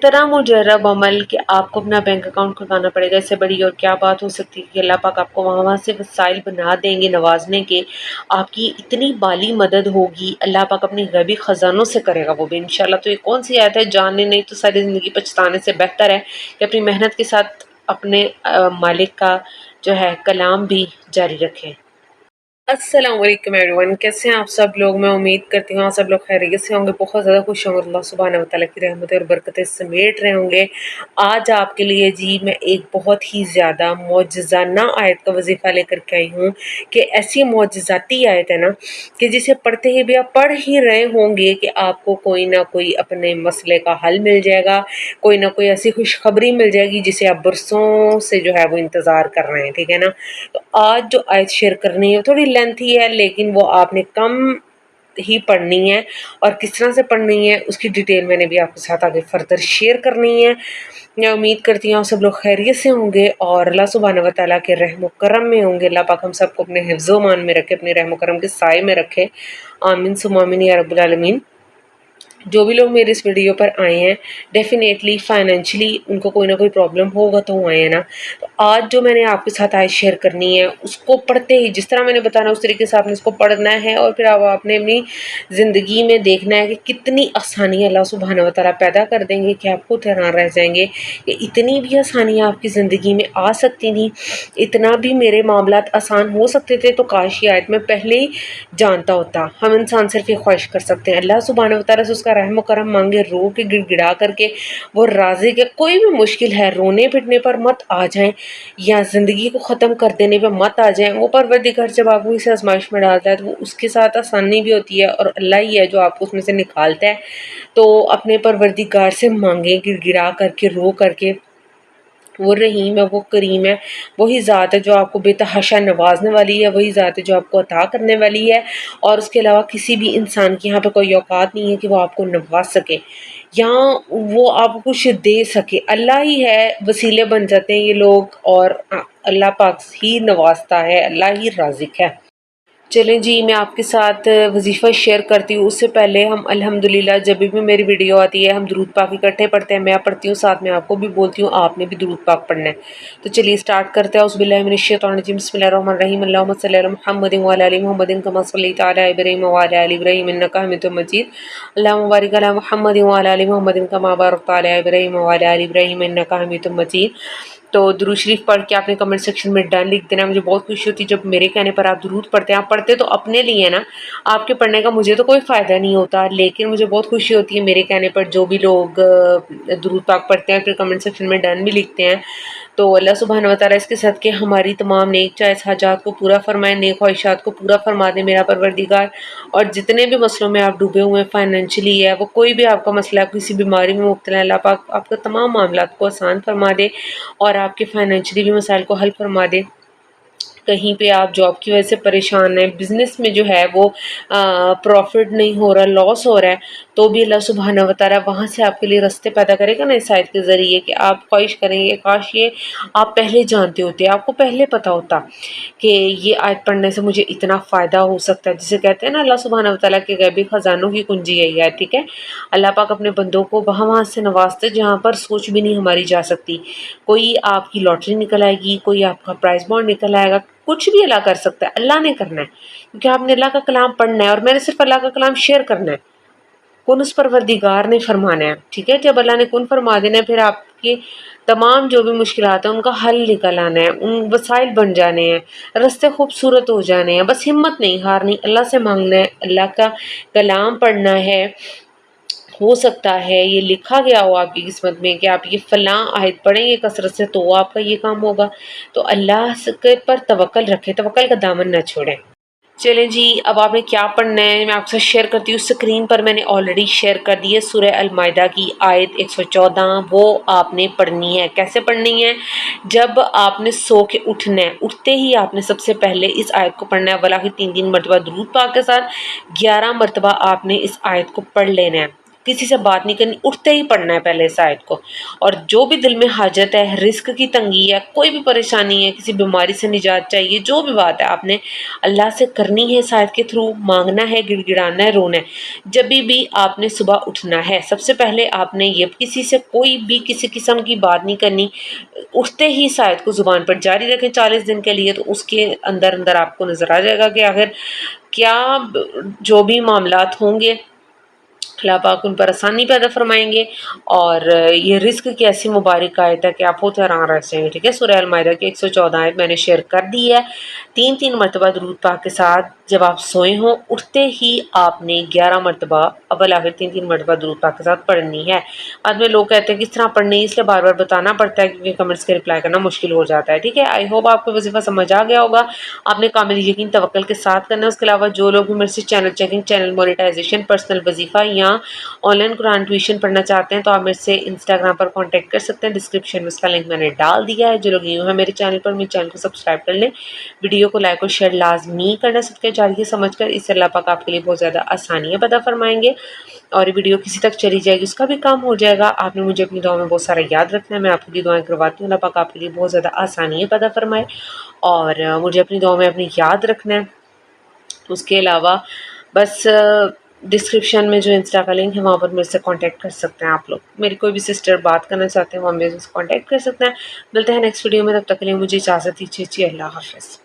اتنا مجرب عمل کہ آپ کو اپنا بینک اکاؤنٹ کھلوانا پڑے گا، اس سے بڑی اور کیا بات ہو سکتی ہے کہ اللہ پاک آپ کو وہاں سے وسائل بنا دیں گے نوازنے کے، آپ کی اتنی بالی مدد ہوگی، اللہ پاک اپنی غیبی خزانوں سے کرے گا وہ بھی انشاءاللہ۔ تو یہ کون سی آیت ہے؟ جاننے نہیں تو ساری زندگی پچھتانے سے بہتر ہے کہ اپنی محنت کے ساتھ اپنے مالک کا جو ہے کلام بھی جاری رکھیں۔ السلام علیکم ایوریون، کیسے ہیں آپ سب لوگ؟ میں امید کرتی ہوں آپ سب لوگ خیریت سے ہوں گے، بہت زیادہ خوش ہوں گے، اللہ سبحانہ و تعالیٰ کی رحمتیں اور برکتیں سمیٹ رہے ہوں گے۔ آج آپ کے لیے جی میں ایک بہت ہی زیادہ معجزانہ آیت کا وظیفہ لے کر کے آئی ہوں کہ ایسی معجزاتی آیت ہے نا کہ جسے پڑھتے ہی بھی آپ پڑھ ہی رہے ہوں گے کہ آپ کو کوئی نہ کوئی اپنے مسئلے کا حل مل جائے گا، کوئی نہ کوئی ایسی خوشخبری مل جائے گی جسے آپ برسوں سے جو ہے وہ انتظار کر رہے ہیں، ٹھیک ہے نا۔ تو آج جو آیت شیئر کرنی ہے تھوڑی لینتھی ہے، لیکن وہ آپ نے کم ہی پڑھنی ہے، اور کس طرح سے پڑھنی ہے اس کی ڈیٹیل میں نے بھی آپ کے ساتھ آگے فردر شیئر کرنی ہے۔ میں امید کرتی ہوں آپ سب لوگ خیریت سے ہوں گے اور اللہ سبحانہ و تعالیٰ کے رحم و کرم میں ہوں گے۔ اللہ پاک ہم سب کو اپنے حفظ و امان میں رکھے، اپنے رحم و کرم کے سائے میں رکھے، آمین ثم آمین یا رب العالمین۔ جو بھی لوگ میرے اس ویڈیو پر آئے ہیں ڈیفینیٹلی فائنینشلی ان کو کوئی نہ کوئی پرابلم ہوگا تو وہ آئے ہیں نا، تو آج جو میں نے آپ کے ساتھ آج شیئر کرنی ہے اس کو پڑھتے ہی جس طرح میں نے بتانا اس طریقے سے آپ نے اس کو پڑھنا ہے، اور پھر آپ نے اپنی زندگی میں دیکھنا ہے کہ کتنی آسانی اللہ سبحانہ و تعالیٰ پیدا کر دیں گے کہ آپ خود حیران رہ جائیں گے کہ اتنی بھی آسانیاں آپ کی زندگی میں آ سکتی تھیں، اتنا بھی میرے معاملات آسان ہو سکتے تھے تو کاش یہ آیت میں پہلے ہی جانتا ہوتا۔ ہم انسان صرف یہ خواہش کر سکتے ہیں اللہ سبحانہ و تعالیٰ سے اس کا رحم و کرم مانگے، رو کے گڑ گڑا کر کے وہ راضی کہ کوئی بھی مشکل ہے رونے پٹنے پر مت آ جائیں یا زندگی کو ختم کر دینے پہ مت آ جائیں۔ وہ پروردگار جب آپ کو اسے آزمائش میں ڈالتا ہے تو وہ اس کے ساتھ آسانی بھی ہوتی ہے، اور اللہ ہی ہے جو آپ کو اس میں سے نکالتا ہے۔ تو اپنے پروردگار سے مانگیں گڑ گڑا کر کے، رو کر کے۔ وہ رحیم ہے، وہ کریم ہے، وہی ذات ہے جو آپ کو بے تحاشا نوازنے والی ہے، وہی ذات ہے جو آپ کو عطا کرنے والی ہے، اور اس کے علاوہ کسی بھی انسان کی یہاں پہ کوئی اوقات نہیں ہے کہ وہ آپ کو نواز سکے یا وہ آپ کو کچھ دے سکے۔ اللہ ہی ہے، وسیلے بن جاتے ہیں یہ لوگ، اور اللہ پاک ہی نوازتا ہے، اللہ ہی رازق ہے۔ چلیں جی میں آپ کے ساتھ وظیفہ شیئر کرتی ہوں۔ اس سے پہلے ہم الحمدللہ جب بھی میری ویڈیو آتی ہے ہم درود پاک اکٹھے پڑھتے ہیں، میں پڑھتی ہوں ساتھ میں آپ کو بھی بولتی ہوں، آپ نے بھی درود پاک پڑھنا ہے۔ تو چلیے سٹارٹ کرتے ہیں۔ اعوذ باللہ من الشیطان الرجیم، بسم اللہ الرحمن الرحیم، اللہم صلی علی محمد وعلی آل محمد کما صلیت علی ابراہیم وعلی آل ابراہیم انک حمید مجید، اللہم بارک علی محمد وعلی آل محمد کما بارکت علی ابراہیم وعلی آل ابراہیم انک حمید مجید۔ تو درود شریف پڑھ کے آپ نے کمنٹ سیکشن میں ڈن لکھ دینا۔ مجھے بہت خوشی ہوتی ہے جب میرے کہنے پر آپ درود پڑھتے ہیں۔ آپ پڑھتے تو اپنے لیے نا، آپ کے پڑھنے کا مجھے تو کوئی فائدہ نہیں ہوتا، لیکن مجھے بہت خوشی ہوتی ہے میرے کہنے پر جو بھی لوگ درود پاک پڑھتے ہیں پھر کمنٹ سیکشن میں ڈن بھی لکھتے ہیں۔ تو اللہ سبحانہ و تعالیٰ اس کے صدقے ہماری تمام نیک جائز حاجات کو پورا فرمائے، نیک خواہشات کو پورا فرما دے میرا پروردگار، اور جتنے بھی مسئلوں میں آپ ڈوبے ہوئے ہیں، فائنینشلی ہے، وہ کوئی بھی آپ کا مسئلہ ہے، کسی بیماری میں مبتلا ہے، اللہ پاک آپ کا تمام معاملات کو آسان فرما دے اور آپ کے فائنینشلی بھی مسائل کو حل فرما دے۔ کہیں پہ آپ جاب کی وجہ سے پریشان ہیں، بزنس میں جو ہے وہ پروفٹ نہیں ہو رہا، لاس ہو رہا ہے، تو بھی اللہ سبحانہ و تعالیٰ وہاں سے آپ کے لیے رستے پیدا کرے گا نا اس آیت کے ذریعے، کہ آپ خواہش کریں گے کاش یہ آپ پہلے جانتے ہوتے، آپ کو پہلے پتا ہوتا کہ یہ آیت پڑھنے سے مجھے اتنا فائدہ ہو سکتا ہے۔ جسے کہتے ہیں نا اللہ سبحانہ و تعالیٰ کے غیبی خزانوں کی کنجی ہے یہ آیت، ٹھیک ہے۔ اللہ پاک اپنے بندوں کو وہاں سے نوازتے جہاں پر سوچ بھی نہیں ہماری جا سکتی۔ کوئی آپ کی لاٹری نکل آئے گی، کوئی آپ کا پرائز بانڈ نکل آئے گا، کچھ بھی اللہ کر سکتا ہے، اللہ نے کرنا ہے، کیونکہ آپ نے اللہ کا کلام پڑھنا ہے اور میں نے صرف اللہ کا کلام شیئر کرنا ہے، کن اس پروردگار نے فرمانا ہے، ٹھیک ہے۔ جب اللہ نے کن فرما دینا ہے پھر آپ کی تمام جو بھی مشکلات ہیں ان کا حل نکل آنا ہے، ان وسائل بن جانے ہیں، رستے خوبصورت ہو جانے ہیں۔ بس ہمت نہیں ہارنی، اللہ سے مانگنا ہے، اللہ کا کلام پڑھنا ہے۔ ہو سکتا ہے یہ لکھا گیا ہو آپ کی قسمت میں کہ آپ یہ فلاں آیت پڑھیں گے کثرت سے تو آپ کا یہ کام ہوگا، تو اللہ کے پر توکل رکھیں، توکل کا دامن نہ چھوڑیں۔ چلیں جی اب آپ نے کیا پڑھنا ہے میں آپ کے ساتھ شیئر کرتی ہوں۔ اسکرین پر میں نے آلریڈی شیئر کر دی ہے سورہ المائدہ کی آیت 114، وہ آپ نے پڑھنی ہے۔ کیسے پڑھنی ہے؟ جب آپ نے سو کے اٹھنا ہے، اٹھتے ہی آپ نے سب سے پہلے اس آیت کو پڑھنا ہے، ولا 3 مرتبہ درود پاک کے ساتھ 11 مرتبہ آپ نے اس آیت کو پڑھ لینا ہے۔ کسی سے بات نہیں کرنی، اٹھتے ہی پڑھنا ہے پہلے اس آیت کو. اور جو بھی دل میں حاجت ہے، رزق کی تنگی ہے، کوئی بھی پریشانی ہے، کسی بیماری سے نجات چاہیے، جو بھی بات ہے آپ نے اللہ سے کرنی ہے اس آیت کے تھرو، مانگنا ہے، گڑ گڑانا ہے، رونا ہے. جب بھی آپ نے صبح اٹھنا ہے، سب سے پہلے آپ نے یہ کسی سے کوئی بھی کسی قسم کی بات نہیں کرنی. اٹھتے ہی اس آیت کو زبان پر جاری رکھیں 40 دن کے لیے، تو اس کے اندر اندر آپ کو نظر آ جائے گا کہ آخر کیا جو بھی معاملات ہوں گے اللہ پاک ان پر آسانی پیدا فرمائیں گے. اور یہ رزق کی ایسی مبارک آیت ہے کہ آپ ہوتے حیران رہ جائیں گے. ٹھیک ہے، سورہ المائدہ کی 114 آیت میں نے شیئر کر دی ہے. 3 مرتبہ درود پاک کے ساتھ جب آپ سوئے ہوں، اٹھتے ہی آپ نے 11 مرتبہ اول آخر 3 مرتبہ درود پاک کے ساتھ پڑھنی ہے. بعد میں لوگ کہتے ہیں کس طرح پڑھنی ہے، اس لیے بار بار بتانا پڑتا ہے کیونکہ کمنٹس کے رپلائی کرنا مشکل ہو جاتا ہے. ٹھیک ہے، آئی ہوپ آپ کو وظیفہ سمجھ آ گیا ہوگا. آپ نے کامل یقین توکل کے ساتھ کرنا ہے. اس کے علاوہ جو لوگ بھی میرے سے channel checking, channel monetization, personal وظیفہ یا آن لائن قرآن ٹیوشن پڑھنا چاہتے ہیں تو آپ میرے سے انسٹاگرام پر کانٹیکٹ کر سکتے ہیں. ڈسکرپشن میں اس کا لنک میں نے ڈال دیا ہے. جو لوگ نیو ہیں میرے چینل پر، میرے چینل کو سبسکرائب کر لیں. ویڈیو کو لائک اور شیئر لازمی کرنا، صدقہ جاریہ سمجھ کر. اس سے اللہ پاک آپ کے لیے بہت زیادہ آسانیاں پیدا فرمائیں گے اور یہ ویڈیو کسی تک چلی جائے گی اس کا بھی کام ہو جائے گا. آپ نے مجھے اپنی دعاؤں میں بہت سارا یاد رکھنا ہے. میں آپ کی دعائیں کرواتی ہوں. اللہ پاک آپ کے لیے بہت زیادہ آسانیاں پیدا فرمائے اور مجھے اپنی دعاؤں میں اپنی یاد رکھنا ہے. اس کے علاوہ بس ڈسکرپشن میں جو انسٹا کا لنک ہے وہاں پر میرے سے کانٹیکٹ کر سکتے ہیں. آپ لوگ میری کوئی بھی سسٹر بات کرنا چاہتے ہیں وہ میرے سے کانٹیکٹ کر سکتے ہیں. ملتے ہیں نیکسٹ ویڈیو میں، تب تک کے لیے مجھے اجازت دیجیے. اللہ حافظ.